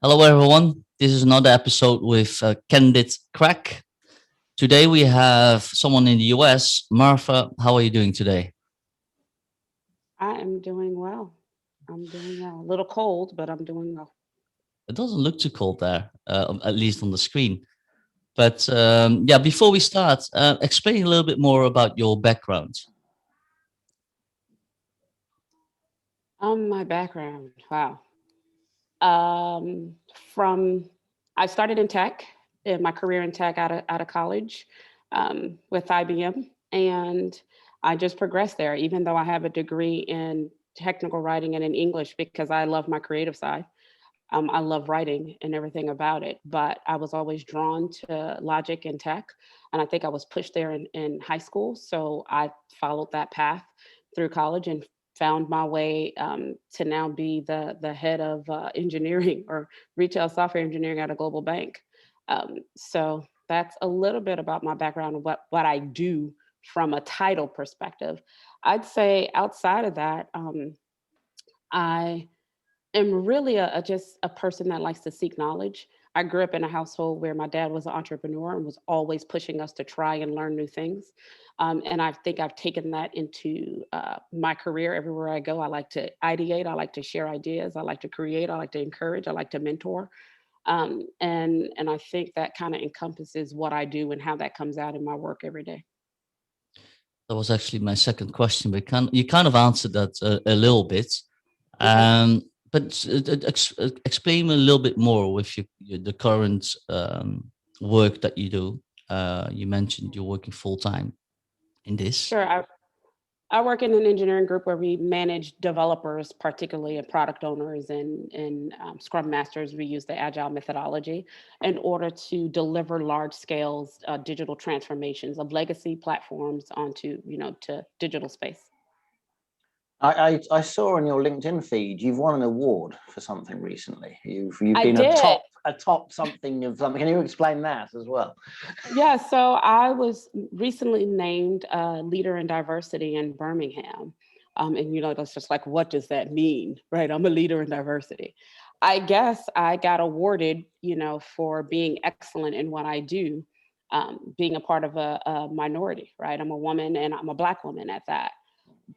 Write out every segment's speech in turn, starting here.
Hello, everyone. This is another episode with Candid Craic. Today we have someone in the US. Martha, how are you doing today? I am doing well. I'm doing well. A little cold, but I'm doing well. It doesn't look too cold there, at least on the screen. But yeah, before we start, explain a little bit more about your background. My background. Wow. Um, from I started in tech, in my career in tech out of college, with IBM, and I just progressed there. Even though I have a degree in technical writing and in English, because I love my creative side. I love writing and everything about it, but I was always drawn to logic and tech. And I think I was pushed there in high school. So I followed that path through college and found my way to now be the head of engineering or retail software engineering at a global bank. So that's a little bit about my background and what I do from a title perspective. I'd say outside of that, I am really just a person that likes to seek knowledge. I grew up in a household where my dad was an entrepreneur and was always pushing us to try and learn new things. And I think I've taken that into my career everywhere I go. I like to ideate, I like to share ideas, I like to create, I like to encourage, I like to mentor. And I think that kind of encompasses what I do and how that comes out in my work every day. That was actually my second question, but you kind of answered that a little bit. Okay. Um, but explain a little bit more with the current work that you do. You mentioned you're working full time in this. Sure. I work in an engineering group where we manage developers, particularly and product owners and Scrum Masters. We use the Agile methodology in order to deliver large scales digital transformations of legacy platforms onto, to digital space. I saw on your LinkedIn feed you've won an award for something recently. You've I been did. a top something of something. Can you explain that as well? Yeah, so I was recently named leader in diversity in Birmingham. And that's just like, what does that mean? Right? I'm a leader in diversity. I guess I got awarded, for being excellent in what I do, being a part of a minority, right? I'm a woman and I'm a Black woman at that.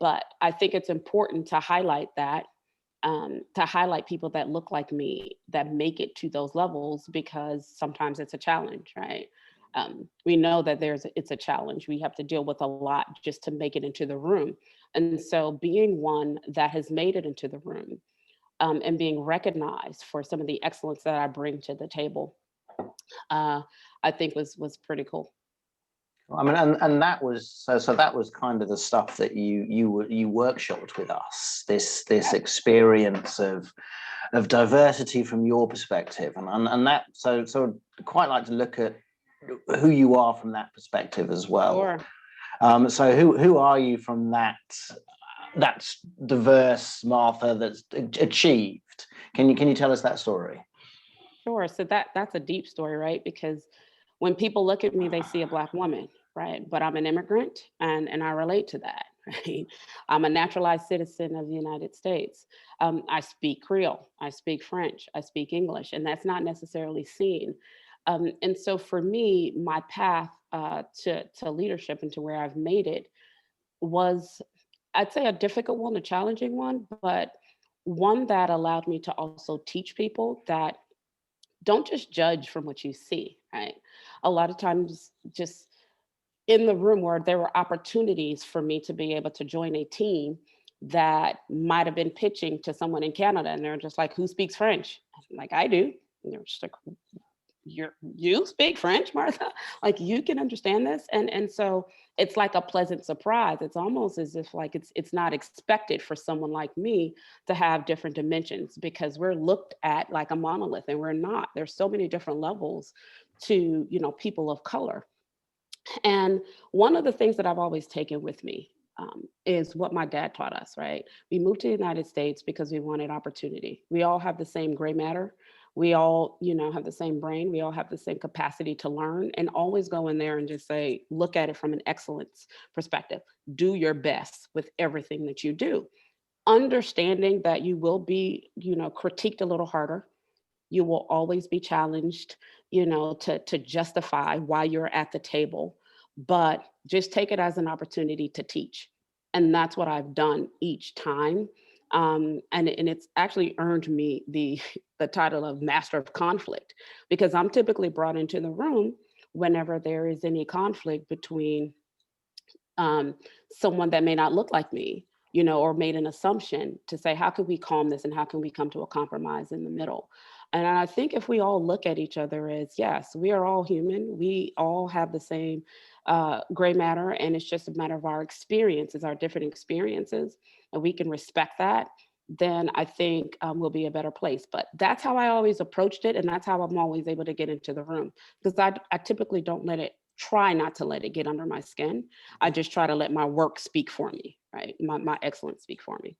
But I think it's important to highlight that, to highlight people that look like me that make it to those levels, because sometimes it's a challenge, right? We know that it's a challenge. We have to deal with a lot just to make it into the room. And so being one that has made it into the room, and being recognized for some of the excellence that I bring to the table, uh, I think was pretty cool. I mean, and that was so that was kind of the stuff that you workshopped with us. This experience of diversity from your perspective, and that so quite like to look at who you are from that perspective as well. Sure. So who are you from that diverse Martha that's achieved? Can you tell us that story? Sure. So that's a deep story, right? Because when people look at me, they see a Black woman, right? But I'm an immigrant, and I relate to that, right? I'm a naturalized citizen of the United States. I speak Creole, I speak French, I speak English, and that's not necessarily seen. And so for me, my path to leadership and to where I've made it was, I'd say, a difficult one, a challenging one, but one that allowed me to also teach people that don't just judge from what you see, right? A lot of times, just in the room where there were opportunities for me to be able to join a team that might have been pitching to someone in Canada, and they're just like, who speaks French? I'm like, I do. And they're just like, you speak French, Martha? Like, you can understand this? And so it's like a pleasant surprise. It's almost as if like it's not expected for someone like me to have different dimensions, because we're looked at like a monolith, and we're not. There's so many different levels to, people of color. And one of the things that I've always taken with me, is what my dad taught us, right? We moved to the United States because we wanted opportunity. We all have the same gray matter. We all, have the same brain. We all have the same capacity to learn, and always go in there and just say, look at it from an excellence perspective. Do your best with everything that you do. Understanding that you will be, critiqued a little harder, You will always be challenged, to justify why you're at the table, but just take it as an opportunity to teach. And that's what I've done each time. And it's actually earned me the title of Master of Conflict, because I'm typically brought into the room whenever there is any conflict between someone that may not look like me, or made an assumption, to say, how can we calm this and how can we come to a compromise in the middle? And I think if we all look at each other as, yes, we are all human, we all have the same gray matter, and it's just a matter of our experiences, our different experiences, and we can respect that, then I think we'll be a better place. But that's how I always approached it, and that's how I'm always able to get into the room, because I typically don't try not to let it get under my skin. I just try to let my work speak for me, right? My excellence speak for me.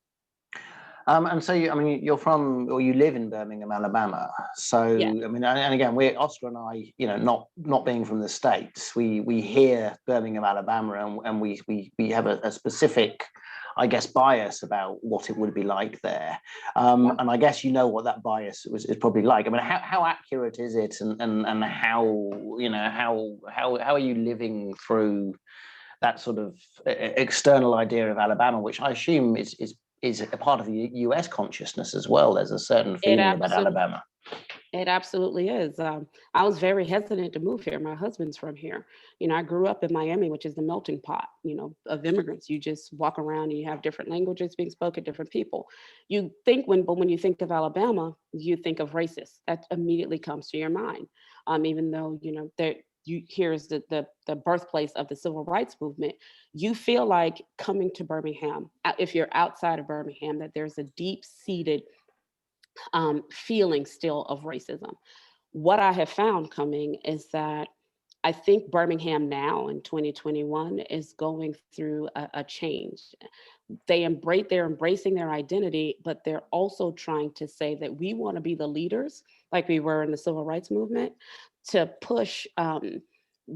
And so, you're from, or you live in Birmingham, Alabama. So, Yeah. and again, Oscar and I, not being from the States, we hear Birmingham, Alabama, and we have a specific, I guess, bias about what it would be like there. And I guess what that bias is probably like. How accurate is it, and how are you living through that sort of external idea of Alabama, which I assume is a part of the US consciousness as well? There's a certain feeling about Alabama. It absolutely is. I was very hesitant to move here. My husband's from here. I grew up in Miami, which is the melting pot, of immigrants. You just walk around and you have different languages being spoken, different people. You think when you think of Alabama, you think of racist. That immediately comes to your mind. Even though, here's the birthplace of the civil rights movement, you feel like coming to Birmingham, if you're outside of Birmingham, that there's a deep-seated feeling still of racism. What I have found coming is that I think Birmingham now in 2021 is going through a change. They're embracing their identity, but they're also trying to say that we want to be the leaders, like we were in the civil rights movement, to push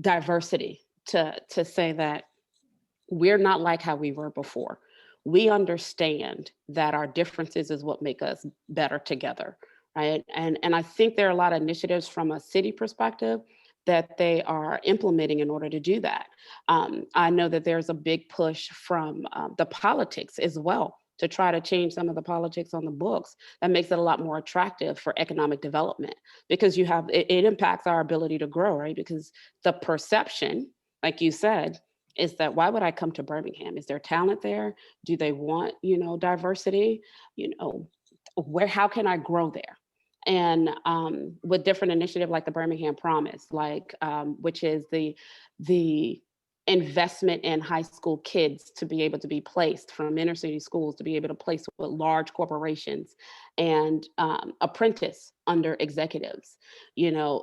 diversity, to say that we're not like how we were before. We understand that our differences is what make us better together, right? And I think there are a lot of initiatives from a city perspective that they are implementing in order to do that. I know that there's a big push from the politics as well to try to change some of the politics on the books that makes it a lot more attractive for economic development, because it impacts our ability to grow, right? Because the perception, like you said, is that, why would I come to Birmingham? Is there talent there? Do they want, diversity? How can I grow there? And with different initiatives like the Birmingham Promise, which is the investment in high school kids to be able to be placed from inner city schools, to be able to place with large corporations and apprentice under executives,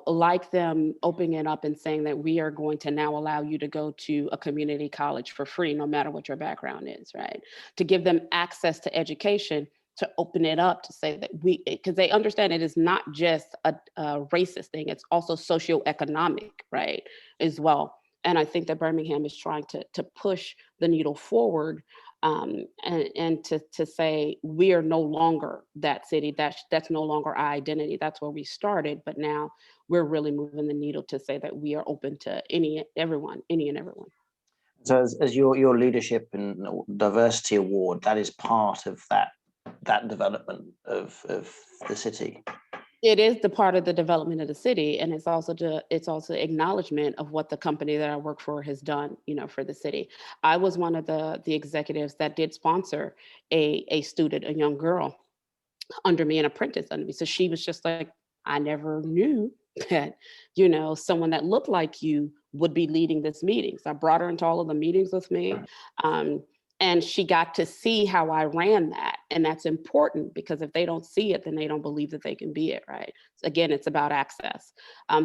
like them opening it up and saying that we are going to now allow you to go to a community college for free, no matter what your background is, right? To give them access to education, to open it up, to say that because they understand it is not just a racist thing, it's also socioeconomic, right, as well. And I think that Birmingham is trying to push the needle forward, and to say we are no longer that city. That's no longer our identity. That's where we started, but now we're really moving the needle to say that we are open to any and everyone. So, as your leadership and diversity award, that is part of that development of the city. It is the part of the development of the city, and it's also acknowledgement of what the company that I work for has done, for the city. I was one of the executives that did sponsor a student, a young girl, under me, an apprentice under me. So she was just like, I never knew that, someone that looked like you would be leading this meeting. So I brought her into all of the meetings with me. And she got to see how I ran that. And that's important, because if they don't see it, then they don't believe that they can be it, right? So again, it's about access.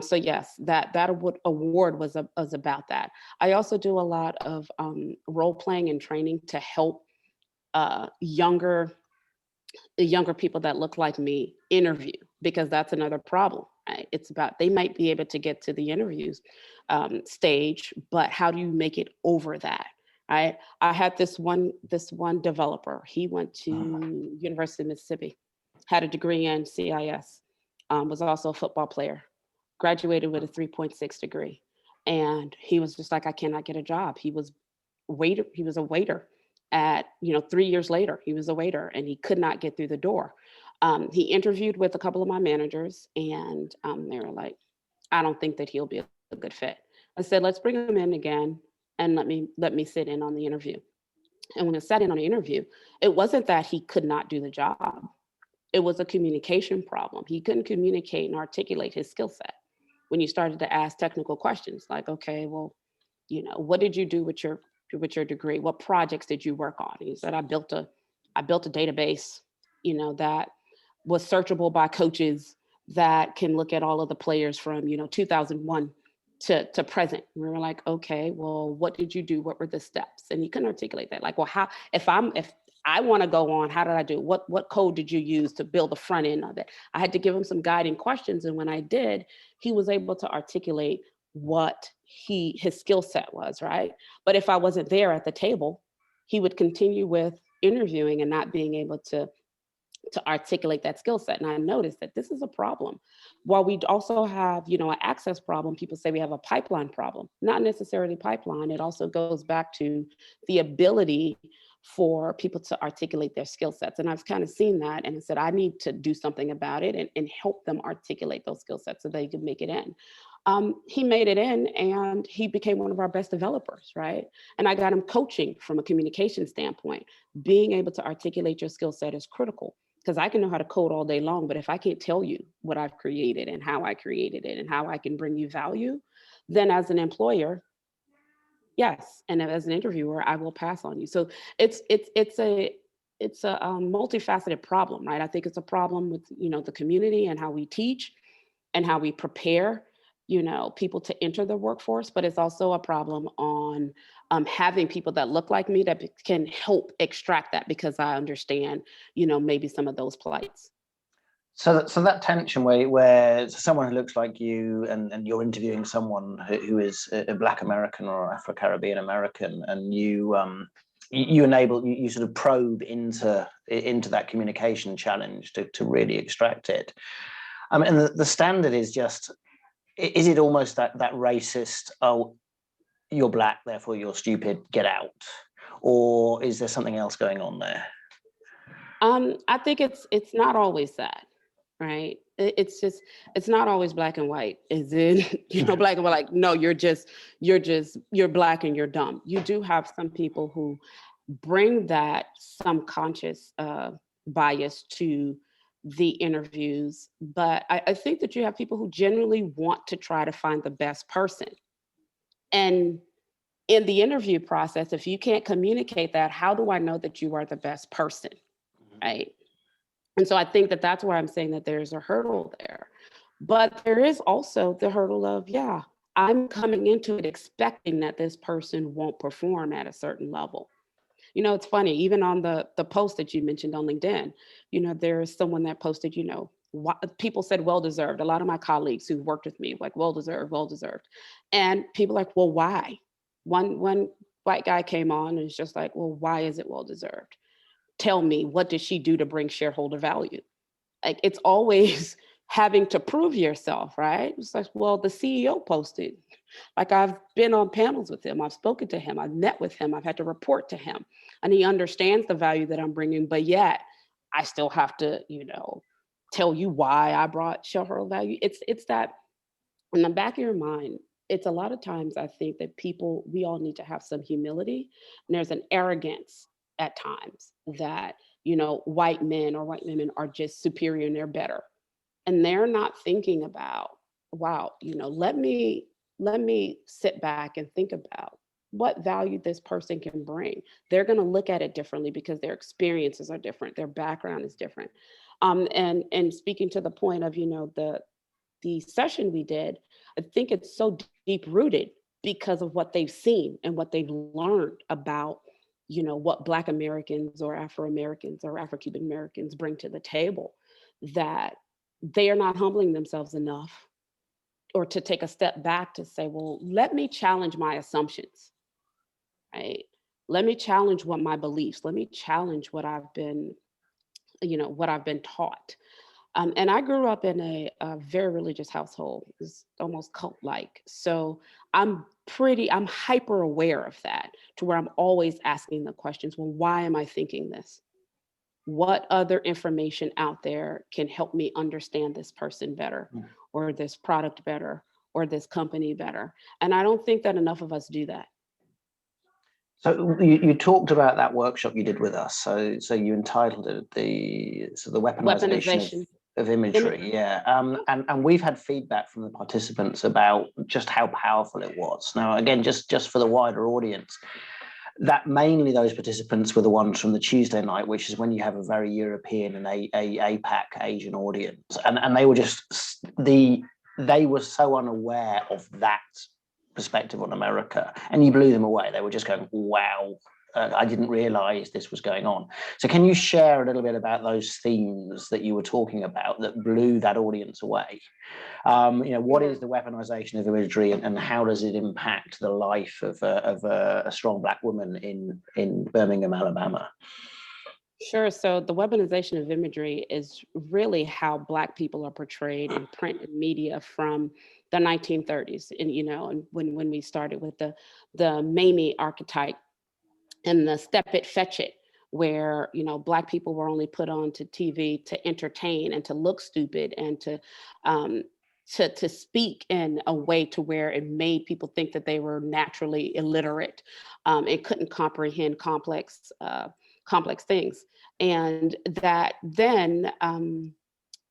So yes, that award was about that. I also do a lot of role playing and training to help younger people that look like me interview, because that's another problem, right? It's about, they might be able to get to the interviews stage, but how do you make it over that? I had this one developer. He went to University of Mississippi, had a degree in CIS. was also a football player, graduated with a 3.6 degree. And he was just like, I cannot get a job. He was a waiter at, 3 years later, he was a waiter and he could not get through the door. He interviewed with a couple of my managers and they were like, I don't think that he'll be a good fit. I said, let's bring him in again and let me sit in on the interview. And when I sat in on the interview, it wasn't that he could not do the job. It was a communication problem. He couldn't communicate and articulate his skill set. When you started to ask technical questions like, okay, well, what did you do with your degree? What projects did you work on? And he said, I built a database, that was searchable by coaches that can look at all of the players from, 2001 to present. We were like, okay, well, what did you do? What were the steps? And he couldn't articulate that. Like, well, if I want to go on, how did I do? What code did you use to build the front end of it? I had to give him some guiding questions. And when I did, he was able to articulate what his skill set was, right? But if I wasn't there at the table, he would continue with interviewing and not being able to articulate that skill set. And I noticed that this is a problem. While we also have, an access problem, people say we have a pipeline problem, not necessarily pipeline. It also goes back to the ability for people to articulate their skill sets. And I've kind of seen that and I said, I need to do something about it and help them articulate those skill sets so they can make it in. He made it in and he became one of our best developers, right? And I got him coaching from a communication standpoint. Being able to articulate your skill set is critical because I can know how to code all day long, but if I can't tell you what I've created and how I created it and how I can bring you value, then as an employer, yes, and as an interviewer, I will pass on you. So it's a multifaceted problem, right? I think it's a problem with the community and how we teach and how we prepare people to enter the workforce, but it's also a problem on having people that look like me that can help extract that because I understand, maybe some of those plights. So that tension where someone who looks like you and you're interviewing someone who is a Black American or Afro-Caribbean American, and you sort of probe into that communication challenge to really extract it. I mean, and the standard is just, is it almost that racist, oh, you're Black, therefore you're stupid, get out? Or is there something else going on there? I think it's not always that, right? It's not always black and white. Is it, black and white, like, no, you're Black and you're dumb. You do have some people who bring that subconscious bias to the interviews, but I think that you have people who generally want to try to find the best person. And in the interview process, if you can't communicate that, how do I know that you are the best person, right? And so I think that that's where I'm saying that there's a hurdle there. But there is also the hurdle of, yeah, I'm coming into it expecting that this person won't perform at a certain level. It's funny, even on the post that you mentioned on LinkedIn, there's someone that posted, people said well-deserved. A lot of my colleagues who worked with me, like, well-deserved. And people like, well, why? One white guy came on and it's just like, well, why is it well-deserved? Tell me, what did she do to bring shareholder value? Like, it's always having to prove yourself, right? It's like, well, the CEO posted. Like, I've been on panels with him, I've spoken to him, I've met with him, I've had to report to him, and he understands the value that I'm bringing, but yet I still have to, tell you why I brought shareholder value. It's that in the back of your mind. It's a lot of times I think that we all need to have some humility, and there's an arrogance at times that, white men or white women are just superior and they're better. And they're not thinking about, wow, let me sit back and think about what value this person can bring. They're going to look at it differently because their experiences are different. Their background is different. And speaking to the point of, the session we did, I think it's so deep rooted because of what they've seen and what they've learned about, what Black Americans or Afro-Americans or Afro-Cuban Americans bring to the table, that they are not humbling themselves enough or to take a step back to say, well, let me challenge my assumptions, right? Let me challenge my beliefs. Let me challenge what I've been taught. And I grew up in a very religious household. It's almost cult-like. So I'm hyper aware of that, to where I'm always asking the questions, well, why am I thinking this? What other information out there can help me understand this person better, or this product better, or this company better? And I don't think that enough of us do that. So you talked about that workshop you did with us. So you entitled it the weaponization of imagery. Yeah. And we've had feedback from the participants about just how powerful it was. Now, again, just for the wider audience, that mainly those participants were the ones from the Tuesday night, which is when you have a very European and a APAC Asian audience, and they were they were so unaware of that perspective on America, and you blew them away. They were just going, wow, I didn't realize this was going on. So can you share a little bit about those themes that you were talking about that blew that audience away? What is the weaponization of imagery, and how does it impact the life of a strong Black woman in Birmingham, Alabama? Sure. So the weaponization of imagery is really how Black people are portrayed in print and media from the 1930s. And when we started with the Mamie archetype and the step it, fetch it, where Black people were only put on to TV to entertain and to look stupid and to speak in a way to where it made people think that they were naturally illiterate and couldn't comprehend complex things. And that then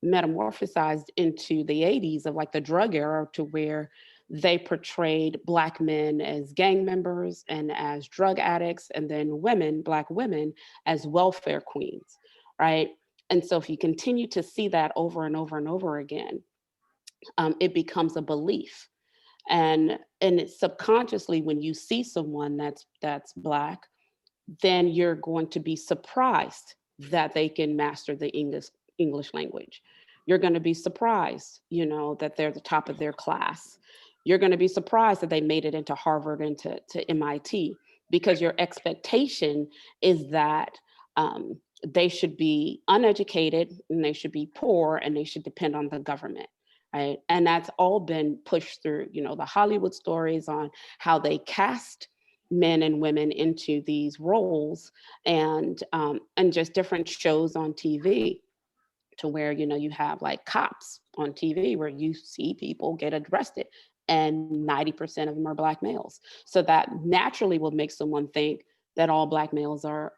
metamorphosized into the 80s of like the drug era, to where they portrayed Black men as gang members and as drug addicts, and then Black women as welfare queens, right? And so if you continue to see that over and over and over again, it becomes a belief. And it's subconsciously, when you see someone that's Black, then you're going to be surprised that they can master the English language. You're going to be surprised, that they're the top of their class. You're going to be surprised that they made it into Harvard and to MIT, because your expectation is that they should be uneducated, and they should be poor, and they should depend on the government. Right. And that's all been pushed through, the Hollywood stories on how they cast men and women into these roles, and just different shows on TV, to where, you have like cops on TV, where you see people get arrested, and 90% of them are Black males. So that naturally will make someone think that all Black males are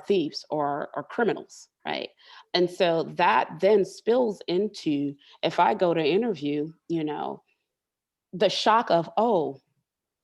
thieves or criminals, right? And so that then spills into, if I go to interview, the shock of, oh,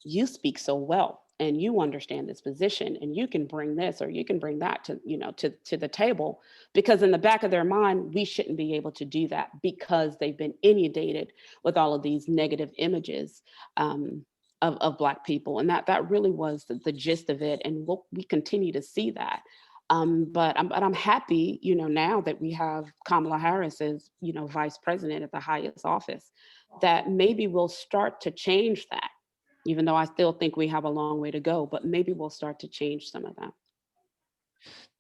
you speak so well, and you understand this position, and you can bring this or you can bring that to the table, because in the back of their mind, we shouldn't be able to do that, because they've been inundated with all of these negative images of Black people. And that really was the gist of it. And we continue to see that. But I'm happy, now that we have Kamala Harris as, vice president at the highest office, that maybe we'll start to change that, even though I still think we have a long way to go, but maybe we'll start to change some of that.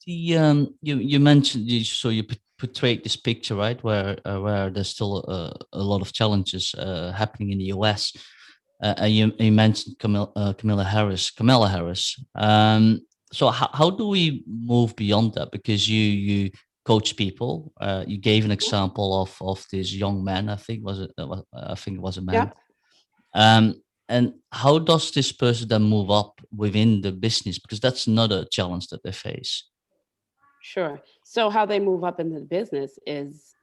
You mentioned, you portrayed this picture, right, where there's still a lot of challenges happening in the US. You mentioned Kamala Harris. So how do we move beyond that? Because you coach people. You gave an example of this young man. I think it was a man. Yeah. And how does this person then move up within the business? Because that's another challenge that they face. Sure. So how they move up in the business is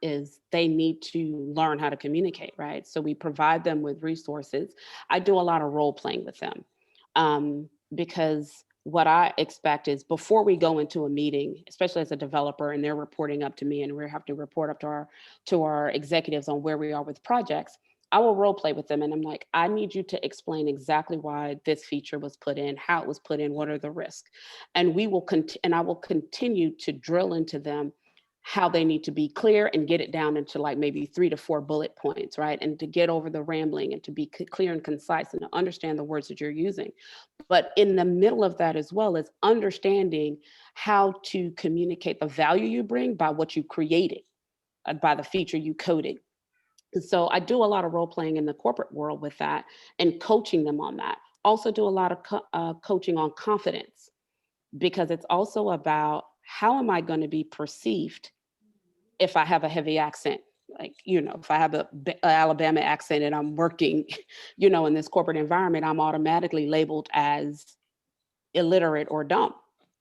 they need to learn how to communicate, right? So we provide them with resources. I do a lot of role playing with them, because what I expect is, before we go into a meeting, especially as a developer, and they're reporting up to me, and we have to report up to our executives on where we are with projects, I will role play with them, and I'm like, I need you to explain exactly why this feature was put in, how it was put in, what are the risks, and I will continue to drill into them how they need to be clear and get it down into like maybe 3 to 4 bullet points, right? And to get over the rambling, and to be clear and concise, and to understand the words that you're using. But in the middle of that as well, is understanding how to communicate the value you bring by what you created, by the feature you coded. And so I do a lot of role playing in the corporate world with that and coaching them on that. Also do a lot of coaching on confidence, because it's also about how am I going to be perceived if I have a heavy accent? Like, if I have a Alabama accent and I'm working, in this corporate environment, I'm automatically labeled as illiterate or dumb,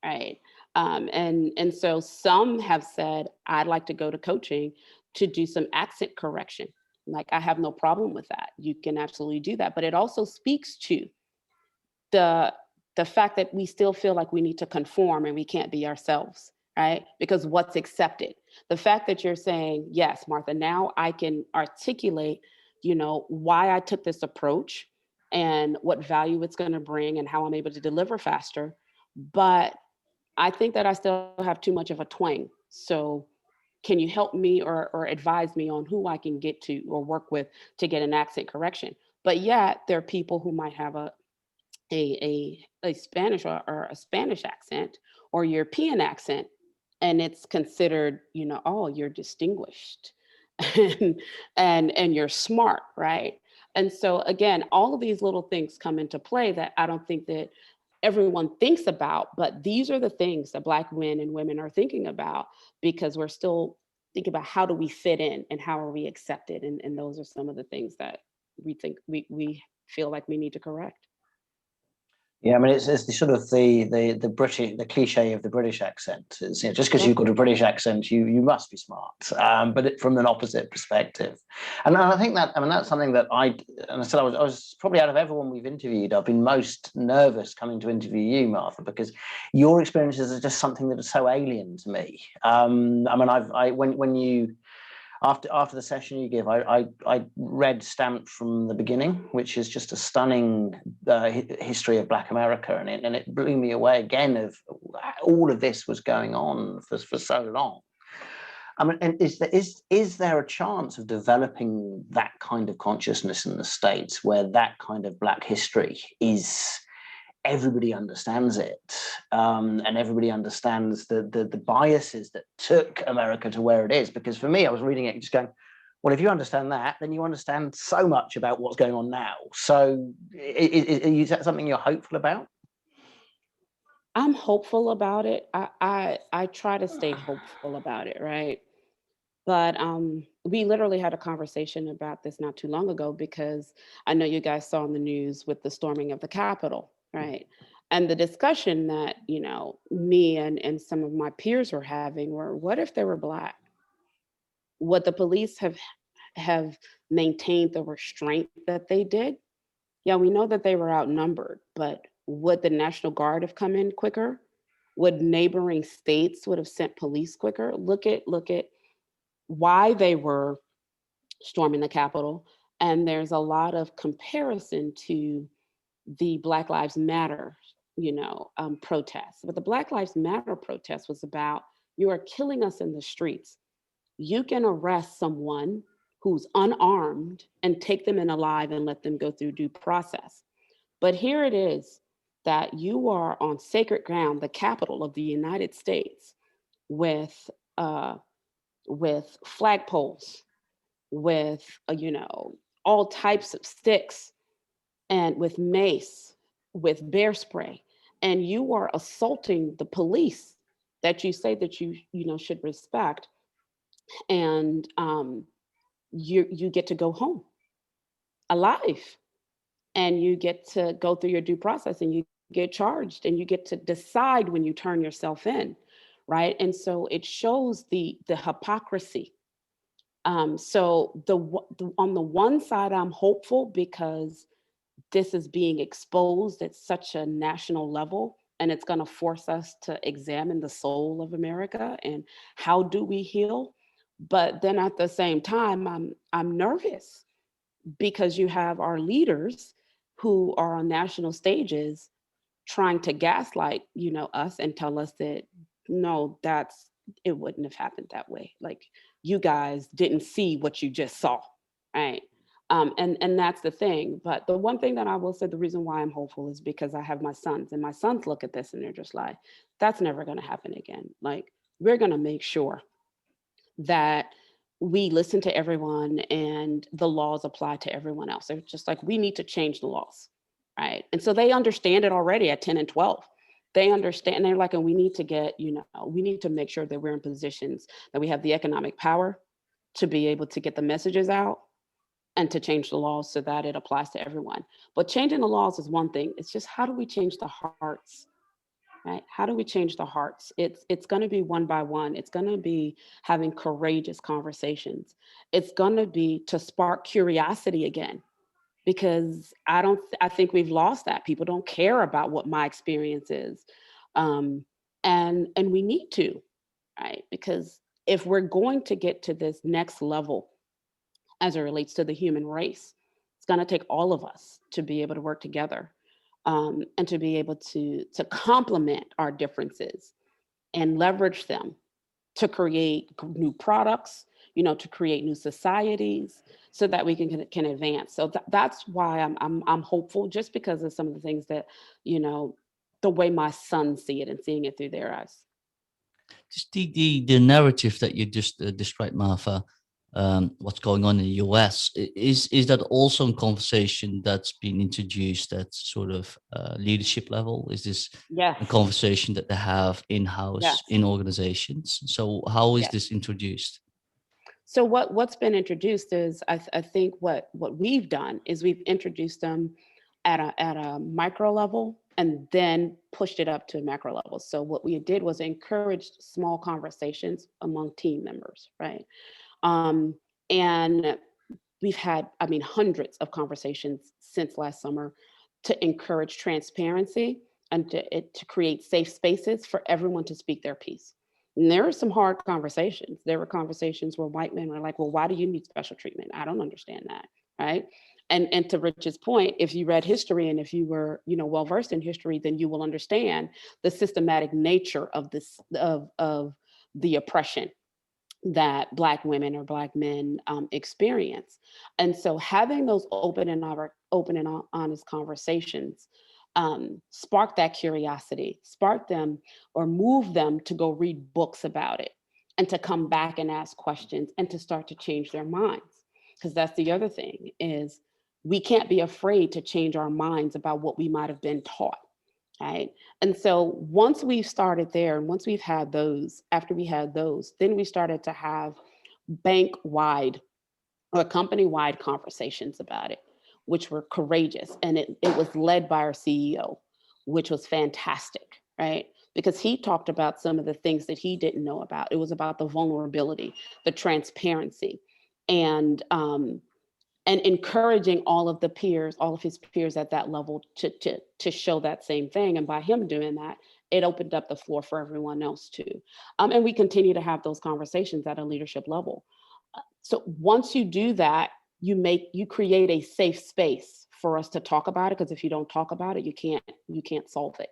right? And so some have said, I'd like to go to coaching to do some accent correction. Like, I have no problem with that. You can absolutely do that. But it also speaks to the fact that we still feel like we need to conform and we can't be ourselves, right? Because what's accepted? The fact that you're saying, yes, Martha, now I can articulate, why I took this approach and what value it's going to bring and how I'm able to deliver faster. But I think that I still have too much of a twang. So can you help me or advise me on who I can get to or work with to get an accent correction? But yet there are people who might have a Spanish or a Spanish accent or European accent, and it's considered, oh, you're distinguished and you're smart, right? And so again, all of these little things come into play that I don't think that everyone thinks about, but these are the things that Black men and women are thinking about, because we're still thinking about how do we fit in and how are we accepted, and those are some of the things that we think we feel like we need to correct. Yeah, I mean, it's the sort of the British, the cliche of the British accent. It's, just because you've got a British accent, you must be smart. But from an opposite perspective, and I think that, I mean, that's something that I said I was probably, out of everyone we've interviewed, I've been most nervous coming to interview you, Martha, because your experiences are just something that is so alien to me. I mean, when you. After the session you give, I read Stamped from the Beginning, which is just a stunning history of Black America, and it blew me away again of all of this was going on for so long. I mean, and is there a chance of developing that kind of consciousness in the States, where that kind of Black history is, everybody understands it, and everybody understands the biases that took America to where it is? Because for me, I was reading it just going, well, if you understand that, then you understand so much about what's going on now. So is that something you're hopeful about? I'm hopeful about it. I try to stay hopeful about it, right? But we literally had a conversation about this not too long ago, because I know you guys saw in the news with the storming of the Capitol, right? And the discussion that, me and some of my peers were having were, what if they were Black? Would the police have maintained the restraint that they did? Yeah, we know that they were outnumbered, but would the National Guard have come in quicker? Would neighboring states would have sent police quicker? Look at why they were storming the Capitol. And there's a lot of comparison to the Black Lives Matter, protests. But the Black Lives Matter protest was about, you are killing us in the streets. You can arrest someone who's unarmed and take them in alive and let them go through due process. But here it is that you are on sacred ground, the capital of the United States, with flagpoles, with all types of sticks, and with mace, with bear spray, and you are assaulting the police that you say that you should respect, and you get to go home alive, and you get to go through your due process, and you get charged, and you get to decide when you turn yourself in, right? And so it shows the hypocrisy. So on the one side, I'm hopeful because this is being exposed at such a national level, and it's going to force us to examine the soul of America and how do we heal. But then at the same time, I'm nervous, because you have our leaders who are on national stages trying to gaslight, us, and tell us that no, it wouldn't have happened that way. Like, you guys didn't see what you just saw, right? And that's the thing. But the one thing that I will say, the reason why I'm hopeful is because I have my sons, and my sons look at this and they're just like, that's never going to happen again. Like, we're going to make sure that we listen to everyone and the laws apply to everyone else. They're just like, we need to change the laws, right? And so they understand it already at 10 and 12. They understand, they're like, and we need to get, we need to make sure that we're in positions that we have the economic power to be able to get the messages out and to change the laws so that it applies to everyone. But changing the laws is one thing. It's just, how do we change the hearts? Right? How do we change the hearts? It's going to be one by one. It's going to be having courageous conversations. It's going to be to spark curiosity again, because I think we've lost that. People don't care about what my experience is, and we need to, right? Because if we're going to get to this next level as it relates to the human race, it's going to take all of us to be able to work together, and to be able to complement our differences and leverage them to create new products, to create new societies, so that we can advance. So that's why I'm hopeful, just because of some of the things that, the way my sons see it and seeing it through their eyes. Just the narrative that you just described, Martha, what's going on in the US, is that also a conversation that's been introduced at sort of leadership level? Is this Yes. a conversation that they have in-house Yes. in organizations? So how is Yes. this introduced? So what's been introduced is, I think what we've done is we've introduced them at a micro level and then pushed it up to a macro level. So what we did was encourage small conversations among team members, right? And we've had, hundreds of conversations since last summer to encourage transparency and to create safe spaces for everyone to speak their piece. And there were some hard conversations. There were conversations where white men were like, well, why do you need special treatment? I don't understand that, right? And to Rich's point, if you read history and if you were, well-versed in history, then you will understand the systematic nature of this, of the oppression that Black women or Black men experience. And so having those open and honest conversations spark that curiosity, spark them or move them to go read books about it and to come back and ask questions and to start to change their minds. Because that's the other thing, is we can't be afraid to change our minds about what we might have been taught. Right. And so once we've started there, and once we've had those, after we had those, then we started to have bank-wide or company-wide conversations about it, which were courageous. And it was led by our CEO, which was fantastic, right? Because he talked about some of the things that he didn't know about. It was about the vulnerability, the transparency, and encouraging all of his peers at that level to show that same thing. And by him doing that, it opened up the floor for everyone else too. And we continue to have those conversations at a leadership level. So once you do that, you create a safe space for us to talk about it. Because if you don't talk about it, you can't solve it.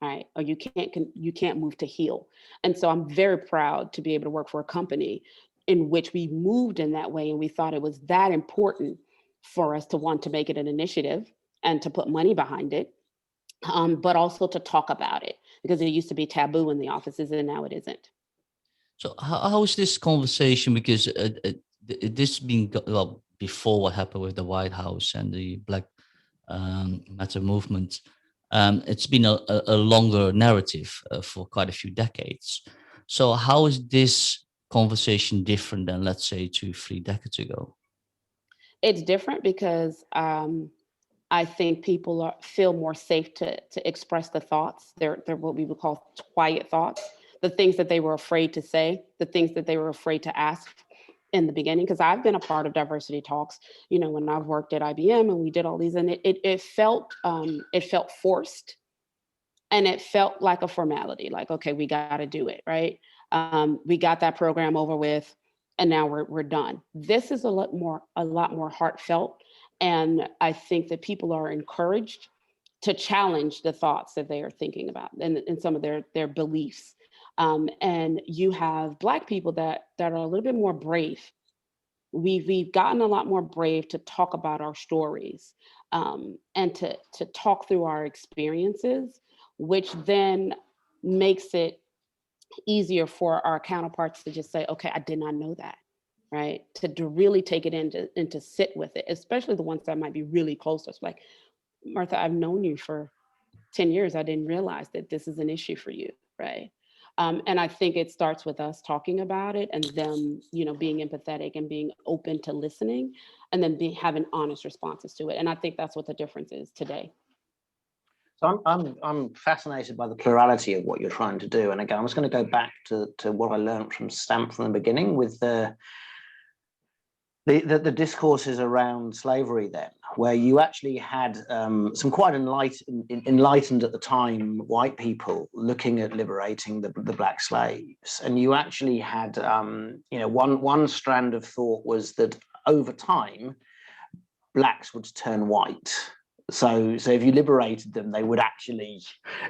Right? Or you can't move to heal. And so I'm very proud to be able to work for a company in which we moved in that way. And we thought it was that important for us to want to make it an initiative and to put money behind it, but also to talk about it, because it used to be taboo in the offices and now it isn't. So how is this conversation? Because this been well before what happened with the White House and the Black Matter movement. It's been a longer narrative for quite a few decades. So how is this conversation different than, let's say, 2-3 decades ago? It's different because I think people feel more safe to express the thoughts. They're what we would call quiet thoughts, the things that they were afraid to say, the things that they were afraid to ask in the beginning. Because I've been a part of diversity talks, when I've worked at IBM and we did all these, and it felt forced, and it felt like a formality, like, okay, we got to do it, right? We got that program over with, and now we're done. This is a lot more heartfelt, and I think that people are encouraged to challenge the thoughts that they are thinking about and some of their beliefs. And you have Black people that are a little bit more brave we've gotten a lot more brave to talk about our stories, and to talk through our experiences, which then makes it easier for our counterparts to just say, okay, I did not know that, right? To really take it in and to sit with it, especially the ones that might be really close to us. Like, Martha, I've known you for 10 years. I didn't realize that this is an issue for you, right? And I think it starts with us talking about it and them, being empathetic and being open to listening, and then having honest responses to it. And I think that's what the difference is today. So I'm fascinated by the plurality of what you're trying to do. And again, I'm just going to go back to what I learned from Stamp from the beginning with the discourses around slavery then, where you actually had some quite enlightened at the time white people looking at liberating the black slaves. And you actually had, one strand of thought was that over time, blacks would turn white. So if you liberated them, they would actually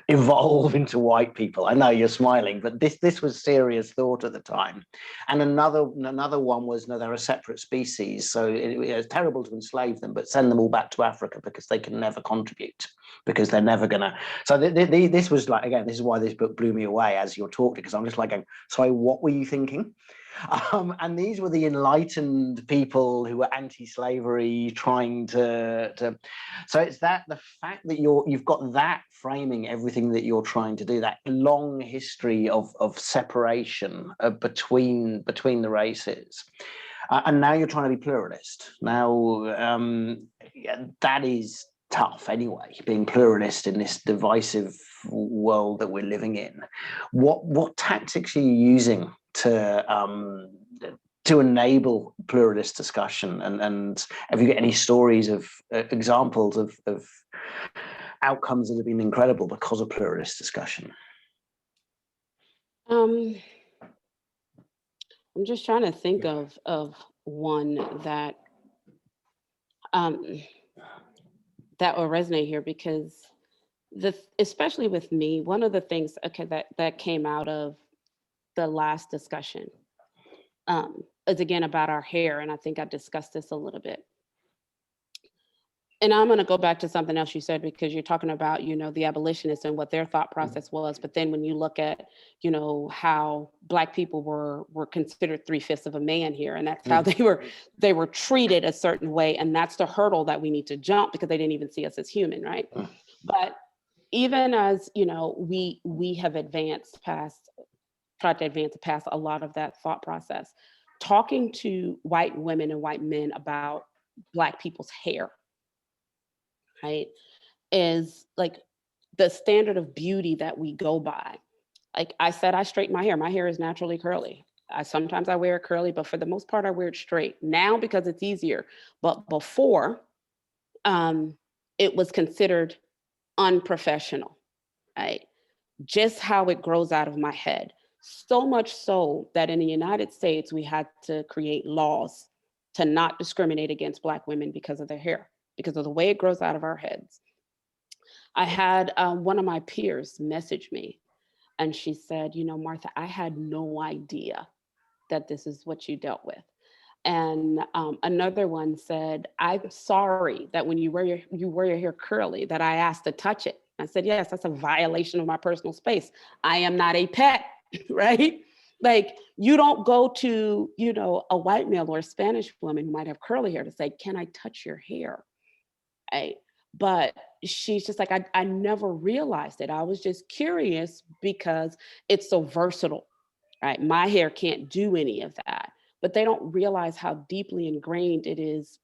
evolve into white people. I know you're smiling, but this was serious thought at the time. And another one was, no, they're a separate species. So it's terrible to enslave them, but send them all back to Africa because they can never contribute, because they're never gonna. So this was like, again, this is why this book blew me away as you're talking, because I'm just like going, sorry, what were you thinking? And these were the enlightened people who were anti-slavery, trying to. So it's the fact that you've got that framing everything that you're trying to do, that long history of separation between the races, and now you're trying to be pluralist. Now that is tough anyway, being pluralist in this divisive world that we're living in. What tactics are you using to enable pluralist discussion, and have you got any stories of examples of outcomes that have been incredible because of pluralist discussion? I'm just trying to think of one that that will resonate here, because especially with me, one of the things that came out of the last discussion is again about our hair, and I think I discussed this a little bit. And I'm going to go back to something else you said, because you're talking about, the abolitionists and what their thought process was. But then when you look at, how Black people were considered 3/5 of a man here, and that's how they were treated a certain way. And that's the hurdle that we need to jump, because they didn't even see us as human, right? But even as, we have tried to advance past a lot of that thought process, talking to white women and white men about Black people's hair, right, is like the standard of beauty that we go by. Like I said, I straighten my hair. My hair is naturally curly. Sometimes I wear it curly, but for the most part, I wear it straight now because it's easier. But before, it was considered unprofessional, right? Just how it grows out of my head. So much so that in the United States, we had to create laws to not discriminate against Black women because of their hair, because of the way it grows out of our heads. I had one of my peers message me, and she said, Martha, I had no idea that this is what you dealt with. And another one said, I'm sorry that when you wear your hair curly, that I asked to touch it. I said, yes, that's a violation of my personal space. I am not a pet, right? Like, you don't go to, a white male or a Spanish woman who might have curly hair to say, can I touch your hair? Right? But she's just like, I never realized it. I was just curious because it's so versatile, right? My hair can't do any of that, but they don't realize how deeply ingrained it is,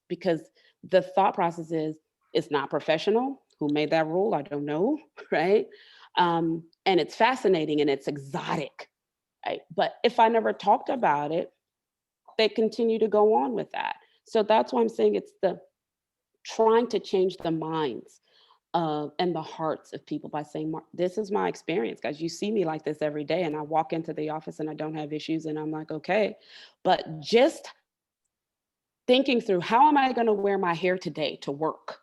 because the thought process is, it's not professional. Who made that rule? I don't know, right? And it's fascinating and it's exotic, right? But if I never talked about it, they continue to go on with that. So that's why I'm saying it's the trying to change the minds and the hearts of people by saying, this is my experience, guys. You see me like this every day, and I walk into the office and I don't have issues, and I'm like, okay. But just thinking through, how am I going to wear my hair today to work,